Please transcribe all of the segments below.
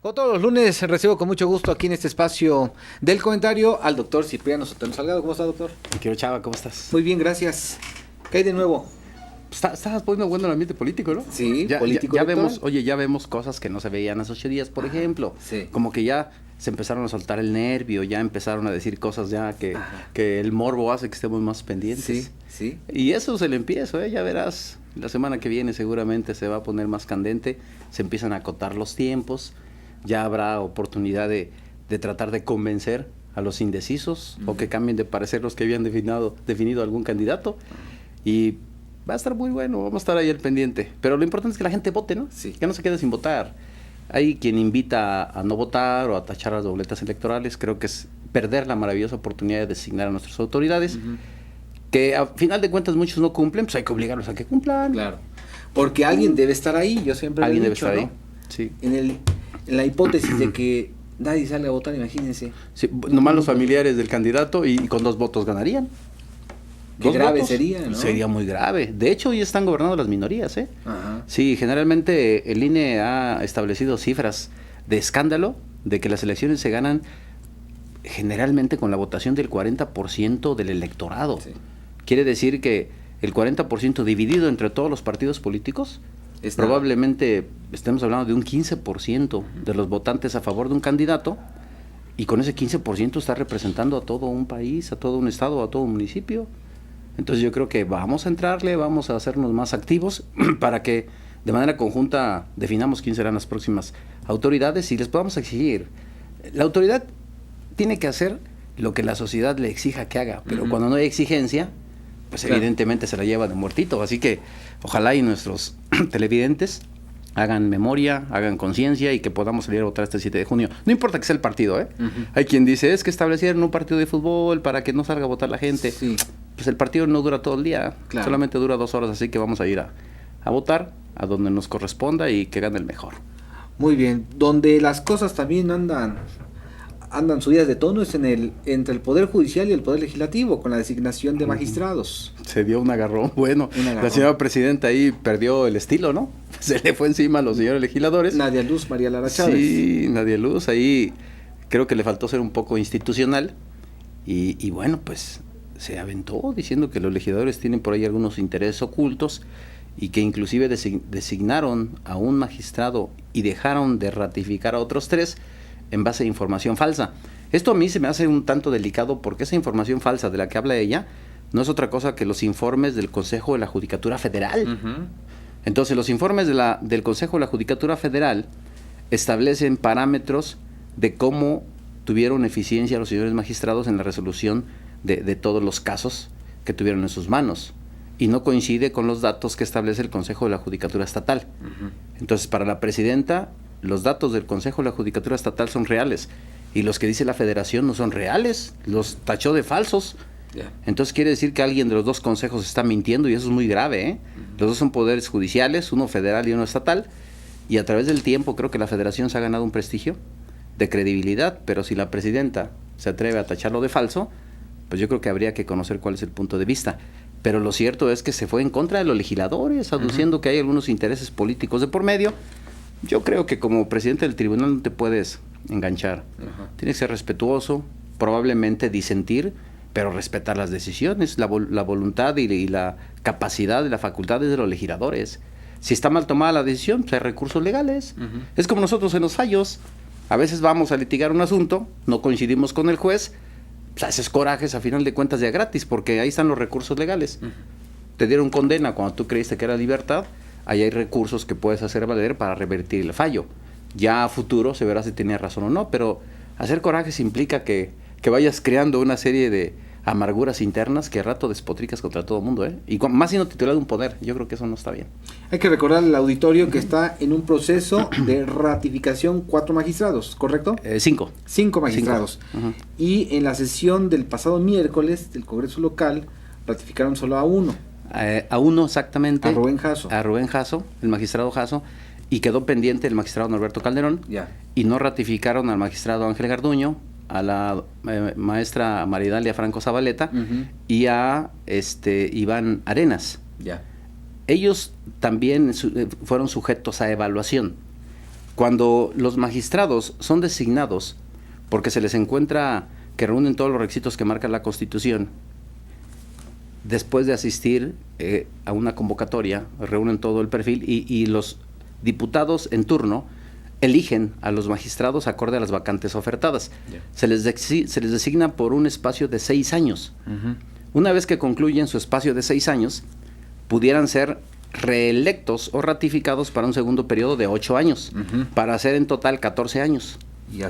Como todos los lunes, recibo con mucho gusto aquí en este espacio del comentario al doctor Cipriano Sotelo Salgado. ¿Cómo está, doctor? Quiero Chava, ¿cómo estás? Muy bien, gracias. ¿Qué hay de nuevo? Estás poniendo bueno el ambiente político, ¿no? Sí, político. Ya doctor. vemos cosas que no se veían hace 8 días, por ejemplo. Sí. Como que ya se empezaron a soltar el nervio, ya empezaron a decir cosas ya que el morbo hace que estemos más pendientes. Sí, sí. Y eso es el empiezo, ¿eh? Ya verás, la semana que viene seguramente se va a poner más candente, se empiezan a acotar los tiempos, ya habrá oportunidad de tratar de convencer a los indecisos o que cambien de parecer los que habían definido algún candidato. Y va a estar muy bueno, vamos a estar ahí al pendiente. Pero lo importante es que la gente vote, ¿no? Sí. Que no se quede sin votar. Hay quien invita a no votar o a tachar las dobletas electorales. Creo que es perder la maravillosa oportunidad de designar a nuestras autoridades, que a final de cuentas muchos no cumplen, pues hay que obligarlos a que cumplan. Claro. Porque alguien debe estar ahí, yo siempre Alguien lo he debe dicho, estar ¿no? ahí. Sí. En la hipótesis de que nadie salga a votar, imagínense. Sí, nomás los familiares del candidato y con 2 votos ganarían. Qué 2 grave votos sería, ¿no? Sería muy grave. De hecho, hoy están gobernando las minorías, ¿eh? Ajá. Sí, generalmente el INE ha establecido cifras de escándalo de que las elecciones se ganan generalmente con la votación del 40% del electorado. Sí. Quiere decir que el 40% dividido entre todos los partidos políticos, Está- probablemente estemos hablando de un 15% de los votantes a favor de un candidato, y con ese 15% está representando a todo un país, a todo un estado, a todo un municipio. Entonces yo creo que vamos a entrarle, vamos a hacernos más activos para que de manera conjunta definamos quién serán las próximas autoridades y les podamos exigir. La autoridad tiene que hacer lo que la sociedad le exija que haga, pero cuando no hay exigencia, pues Claro. evidentemente se la lleva de muertito. Así que ojalá y nuestros televidentes hagan memoria, hagan conciencia y que podamos salir a votar este 7 de junio. No importa que sea el partido, ¿eh? Hay quien dice, es que establecieron un partido de fútbol para que no salga a votar la gente. Sí. Pues el partido no dura todo el día, Claro. solamente dura 2 horas, así que vamos a ir a votar a donde nos corresponda y que gane el mejor. Muy bien. Donde las cosas también andan subidas de tono es entre el Poder Judicial y el Poder Legislativo, con la designación de magistrados. Se dio un agarrón, bueno, Un agarrón. la señora presidenta ahí perdió el estilo, ¿no? Se le fue encima a los señores legisladores. Nadia Luz, María Lara Chávez. Sí, Nadia Luz, ahí creo que le faltó ser un poco institucional y bueno, pues se aventó diciendo que los legisladores tienen por ahí algunos intereses ocultos y que inclusive designaron a un magistrado y dejaron de ratificar a otros 3 en base a información falsa. Esto a mí se me hace un tanto delicado porque esa información falsa de la que habla ella no es otra cosa que los informes del Consejo de la Judicatura Federal. Entonces, los informes del Consejo de la Judicatura Federal establecen parámetros de cómo tuvieron eficiencia los señores magistrados en la resolución de todos los casos que tuvieron en sus manos. Y no coincide con los datos que establece el Consejo de la Judicatura Estatal. Entonces, para la presidenta, los datos del Consejo de la Judicatura Estatal son reales. Y los que dice la Federación no son reales. Los tachó de falsos. Ya. Entonces quiere decir que alguien de los 2 consejos está mintiendo y eso es muy grave, ¿eh? Los 2 son poderes judiciales, uno federal y uno estatal, y a través del tiempo creo que la Federación se ha ganado un prestigio de credibilidad, pero si la presidenta se atreve a tacharlo de falso, pues yo creo que habría que conocer cuál es el punto de vista. Pero lo cierto es que se fue en contra de los legisladores, aduciendo que hay algunos intereses políticos de por medio. Yo creo que como presidente del tribunal no te puedes enganchar. Tienes que ser respetuoso, probablemente disentir, pero respetar las decisiones, la voluntad y la capacidad y la facultad de los legisladores. Si está mal tomada la decisión, pues hay recursos legales. Es como nosotros en los fallos. A veces vamos a litigar un asunto, no coincidimos con el juez, pues haces corajes a final de cuentas ya gratis, porque ahí están los recursos legales. Te dieron condena cuando tú creíste que era libertad, ahí hay recursos que puedes hacer valer para revertir el fallo. Ya a futuro se verá si tenía razón o no, pero hacer corajes implica que vayas creando una serie de amarguras internas que a rato despotricas contra todo el mundo, ¿eh? Y más siendo titular de un poder, yo creo que eso no está bien. Hay que recordar al auditorio que está en un proceso de ratificación 4 magistrados, ¿correcto? 5. 5 magistrados. 5. Y en la sesión del pasado miércoles del Congreso local ratificaron solo a 1. A uno exactamente. A Rubén Jasso. A Rubén Jasso, el magistrado Jasso, y quedó pendiente el magistrado Norberto Calderón. Ya. Y no ratificaron al magistrado Ángel Garduño, a la maestra Maridalia Franco Zabaleta y a Iván Arenas. Ya. Ellos también fueron sujetos a evaluación. Cuando los magistrados son designados porque se les encuentra que reúnen todos los requisitos que marca la Constitución, después de asistir a una convocatoria, reúnen todo el perfil y los diputados en turno eligen a los magistrados acorde a las vacantes ofertadas. Yeah. Se les designa por un espacio de 6 años. Una vez que concluyen su espacio de 6 años, pudieran ser reelectos o ratificados para un segundo periodo de 8 años, para hacer en total 14 años.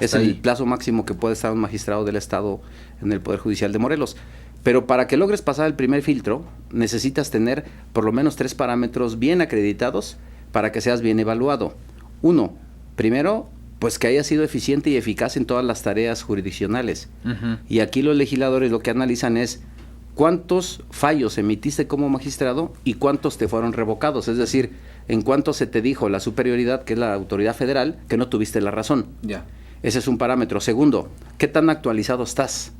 Es el plazo máximo que puede estar un magistrado del Estado en el Poder Judicial de Morelos. Pero para que logres pasar el primer filtro, necesitas tener por lo menos 3 parámetros bien acreditados para que seas bien evaluado. 1, primero, pues que haya sido eficiente y eficaz en todas las tareas jurisdiccionales. Y aquí los legisladores lo que analizan es cuántos fallos emitiste como magistrado y cuántos te fueron revocados. Es decir, en cuánto se te dijo la superioridad, que es la autoridad federal, que no tuviste la razón. Ya. Ese es un parámetro. Segundo, ¿qué tan actualizado estás?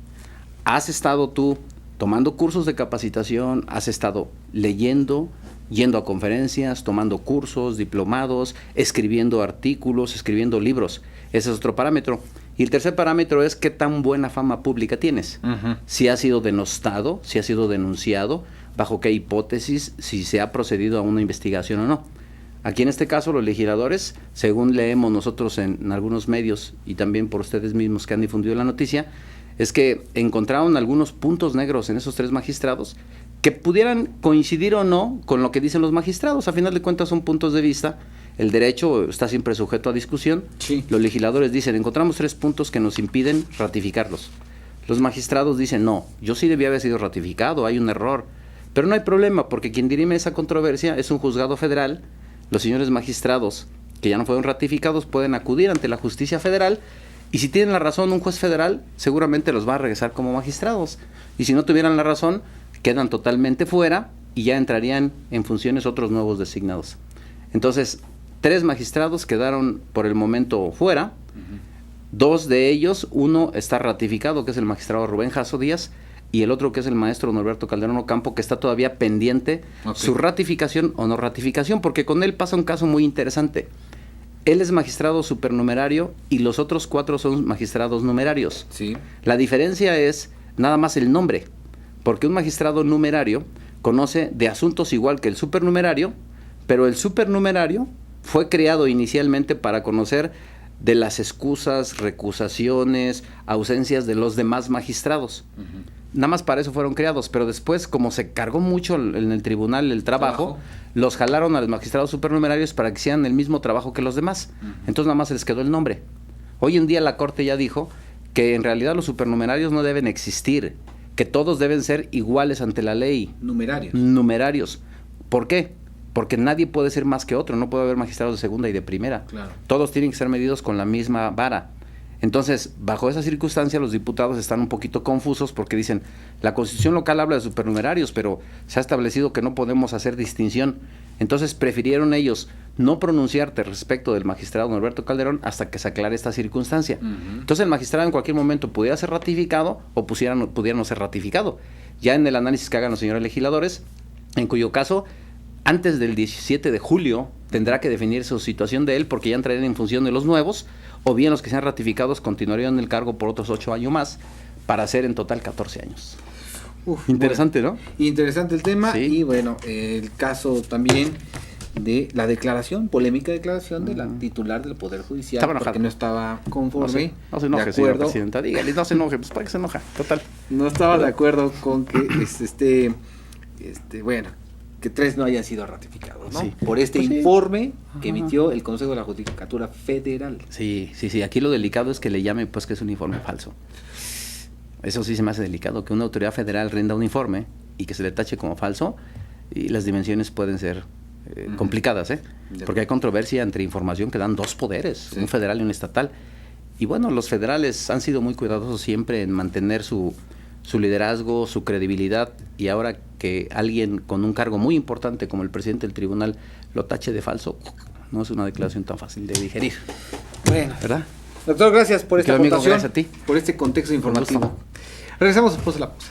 ¿Has estado tú tomando cursos de capacitación? ¿Has estado leyendo, yendo a conferencias, tomando cursos, diplomados, escribiendo artículos, escribiendo libros? Ese es otro parámetro. Y el tercer parámetro es qué tan buena fama pública tienes. Si has sido denostado, si has sido denunciado, bajo qué hipótesis, si se ha procedido a una investigación o no. Aquí en este caso los legisladores, según leemos nosotros en algunos medios y también por ustedes mismos que han difundido la noticia, es que encontraron algunos puntos negros en esos 3 magistrados que pudieran coincidir o no con lo que dicen los magistrados. A final de cuentas son puntos de vista. El derecho está siempre sujeto a discusión. Sí. Los legisladores dicen, encontramos 3 puntos que nos impiden ratificarlos. Los magistrados dicen, no, yo sí debía haber sido ratificado, hay un error. Pero no hay problema, porque quien dirime esa controversia es un juzgado federal. Los señores magistrados que ya no fueron ratificados pueden acudir ante la justicia federal y si tienen la razón un juez federal seguramente los va a regresar como magistrados y si no tuvieran la razón quedan totalmente fuera y ya entrarían en funciones otros nuevos designados. Entonces 3 magistrados quedaron por el momento fuera. 2 de ellos, uno está ratificado, que es el magistrado Rubén Jasso Díaz, y el otro que es el maestro Norberto Calderón Ocampo, que está todavía pendiente su ratificación o no ratificación, porque con él pasa un caso muy interesante. Él es magistrado supernumerario y los otros 4 son magistrados numerarios. Sí. La diferencia es nada más el nombre, porque un magistrado numerario conoce de asuntos igual que el supernumerario, pero el supernumerario fue creado inicialmente para conocer de las excusas, recusaciones, ausencias de los demás magistrados. Nada más para eso fueron creados, pero después, como se cargó mucho en el tribunal el trabajo, los jalaron a los magistrados supernumerarios para que hicieran el mismo trabajo que los demás. Entonces nada más se les quedó el nombre. Hoy en día la Corte ya dijo que en realidad los supernumerarios no deben existir, que todos deben ser iguales ante la ley. Numerarios. ¿Por qué? Porque nadie puede ser más que otro, no puede haber magistrados de segunda y de primera. Claro. Todos tienen que ser medidos con la misma vara. Entonces, bajo esa circunstancia, los diputados están un poquito confusos porque dicen, la Constitución local habla de supernumerarios, pero se ha establecido que no podemos hacer distinción. Entonces, prefirieron ellos no pronunciarte respecto del magistrado Norberto Calderón hasta que se aclare esta circunstancia. Entonces, el magistrado en cualquier momento pudiera ser ratificado o pudiera no ser ratificado. Ya en el análisis que hagan los señores legisladores, en cuyo caso, antes del 17 de julio tendrá que definir su situación de él porque ya entrarían en función de los nuevos, o bien los que sean ratificados continuarían en el cargo por otros 8 años más, para hacer en total 14 años. Interesante, bueno, ¿no? Interesante el tema, sí. Y bueno, el caso también de la polémica declaración de la titular del Poder Judicial, porque no estaba conforme. No se enoje, señora presidenta, dígale, no se enoje, pues para qué se enoja, total. No estaba de acuerdo con que bueno, que 3 no hayan sido ratificados, ¿no? Sí. Por este informe que emitió el Consejo de la Judicatura Federal. Sí. Aquí lo delicado es que le llame, pues, que es un informe falso. Eso sí se me hace delicado, que una autoridad federal rinda un informe y que se le tache como falso, y las dimensiones pueden ser complicadas, porque hay controversia entre información que dan 2 poderes, un federal y un estatal. Y bueno, los federales han sido muy cuidadosos siempre en mantener su liderazgo, su credibilidad, y ahora que alguien con un cargo muy importante como el presidente del tribunal lo tache de falso, no es una declaración tan fácil de digerir. Bueno, ¿verdad? Doctor, gracias por esta aportación, gracias a ti. por este contexto informativo. Regresamos después de la pausa.